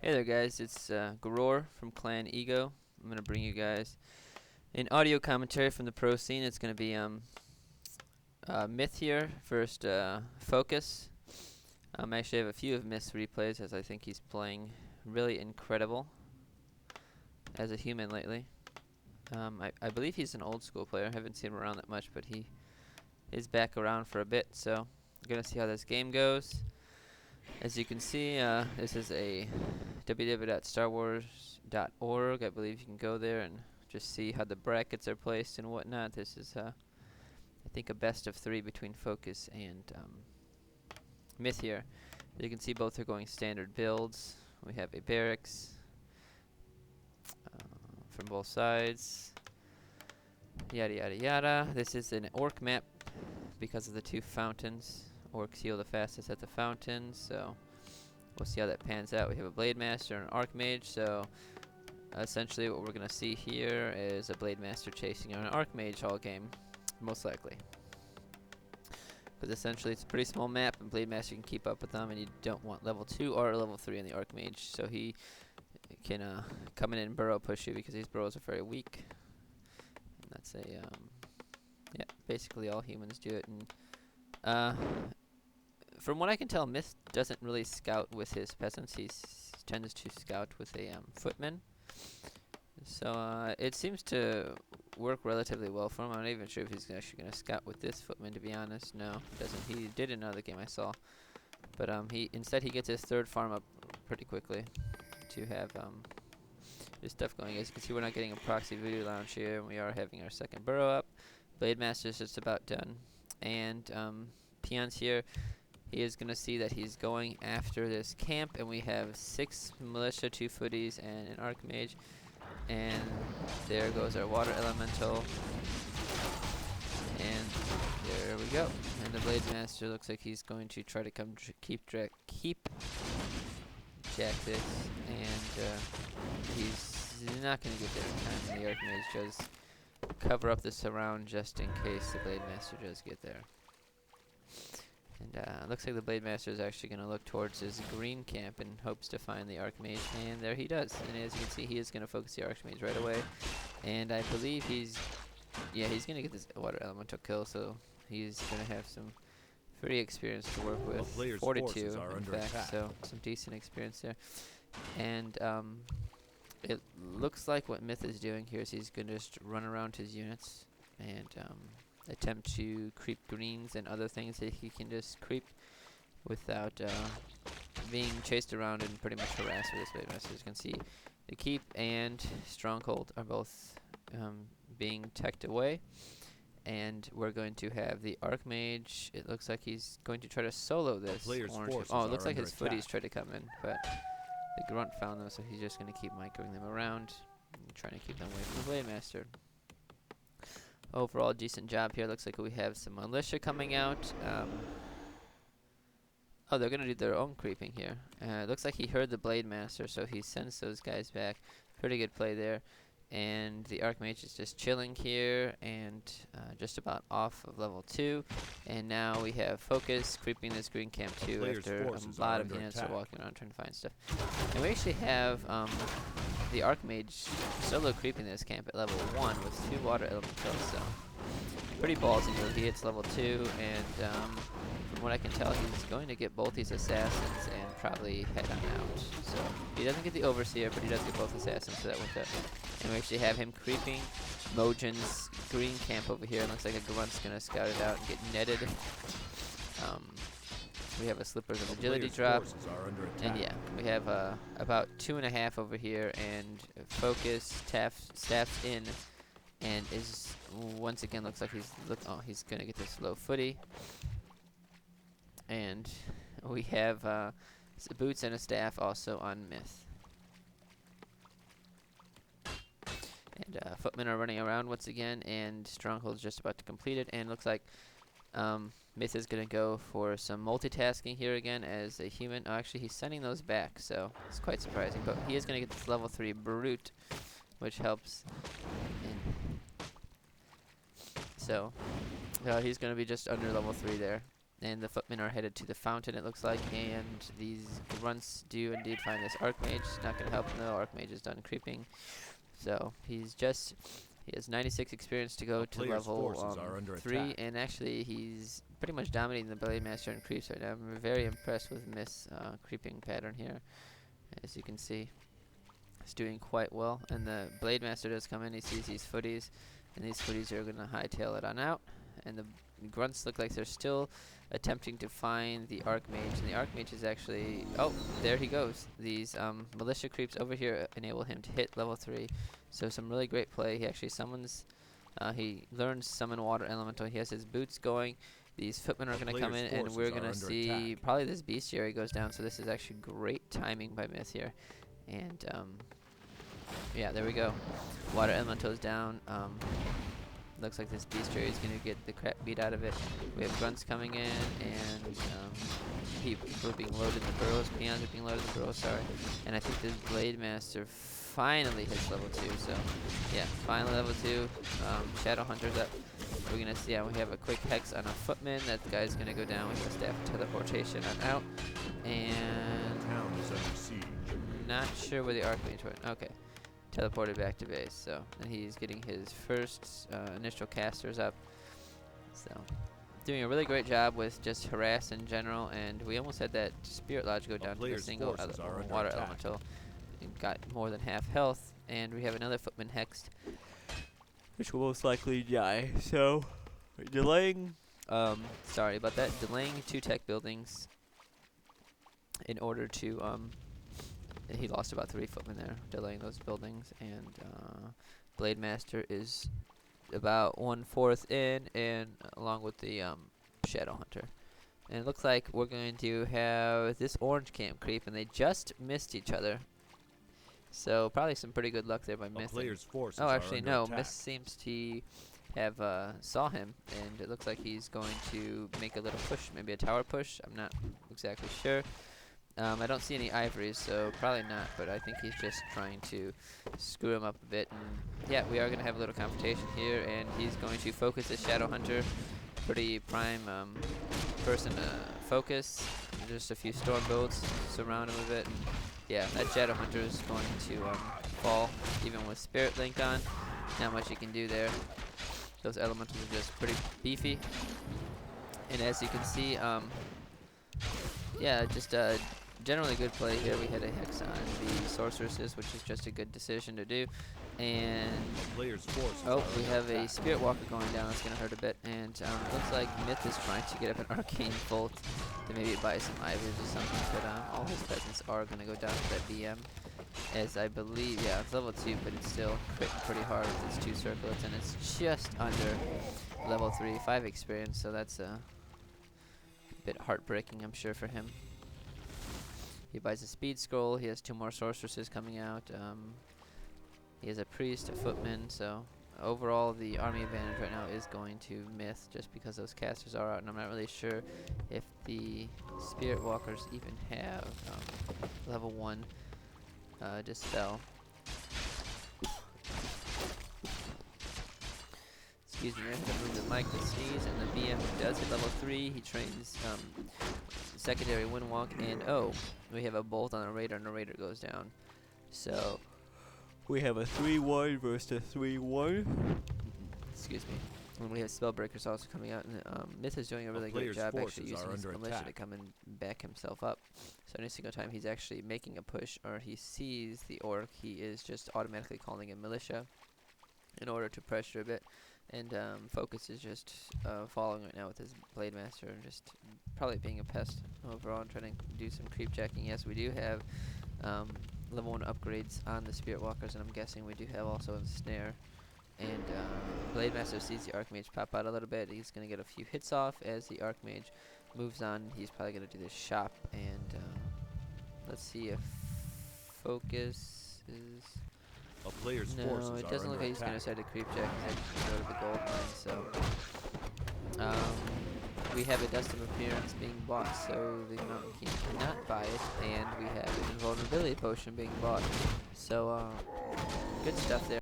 Hey there, guys. It's Garor from Clan Ego. I'm gonna bring you guys an audio commentary from the pro scene. It's gonna be Myth here first. Focus. Actually, I have a few of Myth's replays as I think he's playing really incredible as a human lately. I believe he's an old school player. I haven't seen him around that much, but he is back around for a bit. So I'm gonna see how this game goes. As you can see, this is a www.starwars.org. I believe you can go there and just see how the brackets are placed and whatnot. This is, I think, a best of 3 between Focus and Myth here. As you can see, both are going standard builds. We have a barracks from both sides. Yada yada yada. This is an orc map because of the 2 fountains. Orcs heal the fastest at the fountain, so we'll see how that pans out. We have a Blade Master and an Archmage, so essentially what we're going to see here is a Blade Master chasing an Archmage all game, most likely. Because essentially it's a pretty small map, and Blade Master can keep up with them, and you don't want level 2 or level 3 in the Archmage, so he can come in and burrow push you because these burrows are very weak. And that's a, yeah, basically all humans do it. And from what I can tell, Myth doesn't really scout with his peasants. He tends to scout with a footman. So it seems to work relatively well for him. I'm not even sure if he's actually going to scout with this footman, to be honest. No, doesn't. He did in another game I saw. But instead he gets his 3rd farm up pretty quickly to have his stuff going. As you can see, we're not getting a proxy voodoo lounge here, and we are having our 2nd burrow up. Blade Master's just about done. And peons here. He is going to see that he's going after this camp, and we have 6 militia, 2 footies, and an archmage. And there goes our water elemental. And there we go. And the Blade Master looks like he's going to try to come keep jack this, and he's not going to get there in time. And the archmage does cover up the surround just in case the Blade Master does get there. And looks like the Blade Master is actually going to look towards his green camp in hopes to find the Archmage, and there he does. And as you can see, he is going to focus the Archmage right away. And I believe he's going to get this water elemental kill, so he's going to have some free experience to work with. 42, in fact, so some decent experience there. And it looks like what Myth is doing here is he's going to just run around his units and attempt to creep greens and other things that he can just creep without being chased around and pretty much harassed with this Blade Master. As you can see, the keep and stronghold are both being teched away, and we're going to have the Archmage. It looks like he's going to try to solo this orange. Oh, it looks like his footies tried to come in, but the grunt found them, so he's just going to keep microing them around and trying to keep them away from the Blade Master. Overall, decent job here. Looks like we have some militia coming out. Oh, they're going to do their own creeping here. Looks like he heard the Blade Master, so he sends those guys back. Pretty good play there. And the Archmage is just chilling here and just about off of level 2. And now we have Focus creeping this green camp too after a lot of units are walking around trying to find stuff. And we actually have the Archmage solo creeping this camp at level 1 with 2 water elementals, so pretty ballsy move. He hits level 2, and from what I can tell, he's going to get both these assassins and probably head on out. So he doesn't get the Overseer, but he does get both assassins, so that worked out. And we actually have him creeping Mojin's green camp over here. It looks like a Grunt's going to scout it out and get netted. We have a Slippers and Agility drop. And yeah, we have about 2.5 over here, and Focus staffs in, and is once again looks like he's gonna get this low footy. And we have boots and a staff also on Myth. And footmen are running around once again, and Stronghold's just about to complete it, and looks like Myth is going to go for some multitasking here again as a human. Oh, actually, he's sending those back, so it's quite surprising. But he is going to get this level 3 Brute, which helps. So he's going to be just under level 3 there. and the footmen are headed to the fountain, it looks like, and these grunts do indeed find this Archmage. It's not going to help him though. Archmage is done creeping, so he has 96 experience to go to level 3, and actually he's pretty much dominating the Blade Master in creeps right now. I'm very impressed with Miss creeping pattern here, as you can see. He's doing quite well, and the Blade Master does come in. He sees these footies, and these footies are going to hightail it on out, and the grunts look like they're still attempting to find the Archmage, and the Archmage is actually, oh, there he goes. These militia creeps over here enable him to hit level 3, so some really great play. He actually summons, he learns summon water elemental. He has his boots going. These footmen are going to come in, and we're going to see probably this bestiary goes down, so this is actually great timing by Myth here. And yeah, there we go. Water elemental is down. Looks like this bestiary is going to get the crap beat out of it. We have grunts coming in, and people are being loaded in the burrows. Peons are being loaded in the burrows, sorry. And I think this Blade Master finally hits level 2. So yeah, finally level 2. Shadow Hunter's up. We're going to see how we have a quick hex on a footman. That guy's going to go down with the staff of teleportation on out. And town is under siege. Not sure where the Archmage went. Okay. Teleported back to base, so and he's getting his first initial casters up. So doing a really great job with just harass in general, and we almost had that Spirit Lodge go down to a single water elemental. It got more than half health, and we have another footman hexed, which will most likely die. So delaying, sorry about that, delaying 2 tech buildings in order to he lost about 3 footmen there, delaying those buildings, and Blade Master is about 1/4 in, and along with the Shadow Hunter. And it looks like we're going to have this orange camp creep, and they just missed each other. So probably some pretty good luck there by Myth. Oh, actually no, Myth seems to have saw him, and it looks like he's going to make a little push, maybe a tower push. I'm not exactly sure. I don't see any ivories, so probably not, but I think he's just trying to screw him up a bit. And yeah, we are going to have a little confrontation here, and he's going to focus his Shadow Hunter. Pretty prime person to focus. Just a few storm bolts surround him a bit. And yeah, that Shadow Hunter is going to fall, even with Spirit Link on. Not much you can do there. Those elementals are just pretty beefy. And as you can see, yeah, just generally good play here. We had a hex on the sorceresses, which is just a good decision to do. And oh, we have a Spirit Walker going down. That's going to hurt a bit. And looks like Myth is trying to get up an Arcane Bolt to maybe buy some ivories or something. But all his peasants are going to go down to that BM. As I believe, yeah, it's level 2, but it's still pretty hard with its 2 circlets. And it's just under level 3, 5 experience. So that's a bit heartbreaking, I'm sure, for him. He buys a speed scroll. He has 2 more sorceresses coming out. He has a priest, a footman. So overall, the army advantage right now is going to Myth, just because those casters are out, and I'm not really sure if the Spirit Walkers even have level 1 dispel. Excuse me, I have to move the mic to sneeze, and the BM does hit level 3. He trains secondary Windwalk, and oh, we have a bolt on a raider, and the raider goes down. So we have a 3-1 versus a 3-1. Excuse me. And we have Spellbreakers also coming out, and Myth is doing a really great job actually using his militia to come and back himself up. So any single time he's actually making a push or he sees the orc, he is just automatically calling in militia in order to pressure a bit. And Focus is just following right now with his Blade Master and just probably being a pest overall and trying to do some creep checking. Yes, we do have level 1 upgrades on the Spirit Walkers, and I'm guessing we do have also a Snare. And Blade Master sees the Archmage pop out a little bit. He's going to get a few hits off as the Archmage moves on. He's probably going to do this shop, and let's see if Focus is... A player's no, forces it doesn't look like he's going to decide to creep check. He's actually going to go to the gold mine. So we have a Dust of Appearance being bought, so the Mountain King cannot buy it, and we have an Invulnerability Potion being bought. So good stuff there.